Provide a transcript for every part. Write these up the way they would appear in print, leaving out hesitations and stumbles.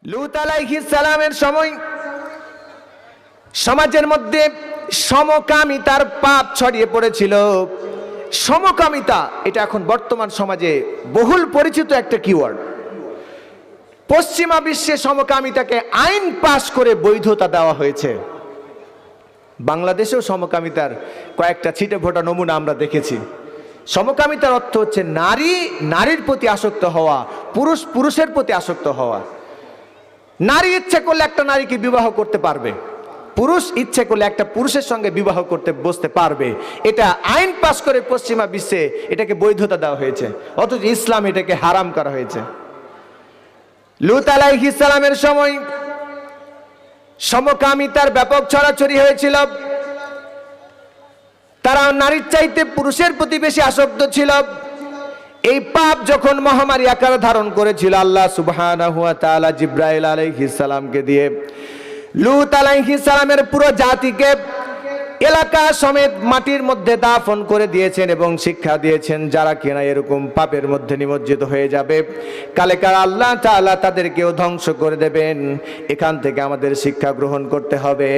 লূত আলাইহিস সালামের সময় সমাজের মধ্যে সমকামিতার পাপ ছড়িয়ে পড়েছিল। সমকামিতা এটা এখন বর্তমান সমাজে বহুল পরিচিত একটা কিওয়ার্ড। পশ্চিমা বিশ্বে সমকামিতাকে আইন পাশ করে বৈধতা দেওয়া হয়েছে। বাংলাদেশেও সমকামিতার কয়েকটা ছিটে ফোটা নমুনা আমরা দেখেছি। সমকামিতার অর্থ হচ্ছে নারী নারীর প্রতি আসক্ত হওয়া, পুরুষ পুরুষের প্রতি আসক্ত হওয়া। নারী ইচ্ছে করলে একটা নারীকে বিবাহ করতে পারবে, পুরুষ ইচ্ছে করলে একটা পুরুষের সঙ্গে বিবাহ করতে বসতে পারবে। এটা আইন পাশ করে পশ্চিমা বিশ্বে এটাকে বৈধতা দেওয়া হয়েছে, অথচ ইসলাম এটাকে হারাম করা হয়েছে। লূত আলাইহিস সালামের সময় সমকামিতার ব্যাপক ছড়াছড়ি হয়েছিল। তারা নারীর চাইতে পুরুষের প্রতি বেশি আসক্ত ছিল। এই পাপ যখন মহামারী আকার ধারণ করেছিল, আল্লাহ সুবহানাহু ওয়া তাআলা জিবরাইল আলাইহিস সালামকে দিয়ে লূত আলাইহিস সালামের পুরো জাতিকে এলাকা সমেত মাটির মধ্যে দাফন করে দিয়েছেন এবং শিক্ষা দিয়েছেন, যারা কিনা এরকম পাপের মধ্যে নিমজ্জিত হয়ে যাবে কালেকার আল্লাহ তাআলা তাদেরকেও ধ্বংস করে দেবেন। এখান থেকে আমাদের শিক্ষা গ্রহণ করতে হবে।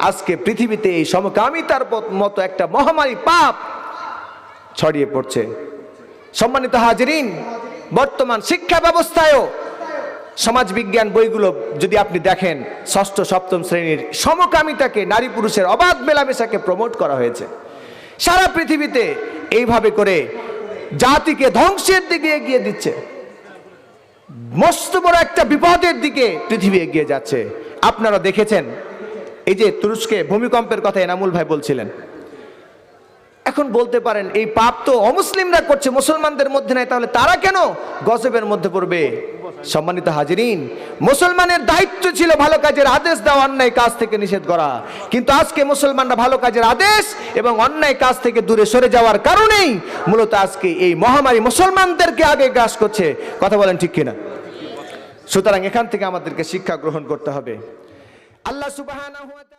আজকে পৃথিবীতে এই সমকামিতার মতো একটা মহামারী পাপ ছড়িয়ে পড়ছে। সম্মানিত হাজিরিন, বর্তমান শিক্ষা ব্যবস্থায়ও সমাজ বিজ্ঞান বইগুলো যদি আপনি দেখেন, ষষ্ঠ সপ্তম শ্রেণীর সমকামিতাকে, নারী পুরুষের অবাধ মেলামেশাকে প্রমোট করা হয়েছে। সারা পৃথিবীতে এইভাবে করে জাতিকে ধ্বংসের দিকে এগিয়ে দিচ্ছে। মস্ত বড় একটা বিপদের দিকে পৃথিবী এগিয়ে যাচ্ছে। আপনারা দেখেছেন, এই যে তুরস্কে ভূমিকম্পের কথা এনামুল ভাই বলছিলেন। এখন বলতে পারেন এই পাপ তো অমুসলিমরা করছে, মুসলমানদের মধ্যে নাই, তাহলে তারা কেন গজবের মধ্যে পড়বে? সম্মানিত হাজিরিন, মুসলমানের দায়িত্ব ছিল ভালো কাজের আদেশ দেওয়া, অন্যায় কাজ থেকে নিষেধ করা। কিন্তু আজকে মুসলমানরা ভালো কাজের আদেশ এবং অন্যায় কাজ থেকে দূরে সরে যাওয়ার কারণেই মূলত আজকে এই মহামারী মুসলমানদেরকে আগে গ্রাস করছে। কথা বলেন ঠিক কিনা? সুতরাং এখান থেকে আমাদেরকে শিক্ষা গ্রহণ করতে হবে। আল্লাহ সুবহানাহু ওয়া তাআলা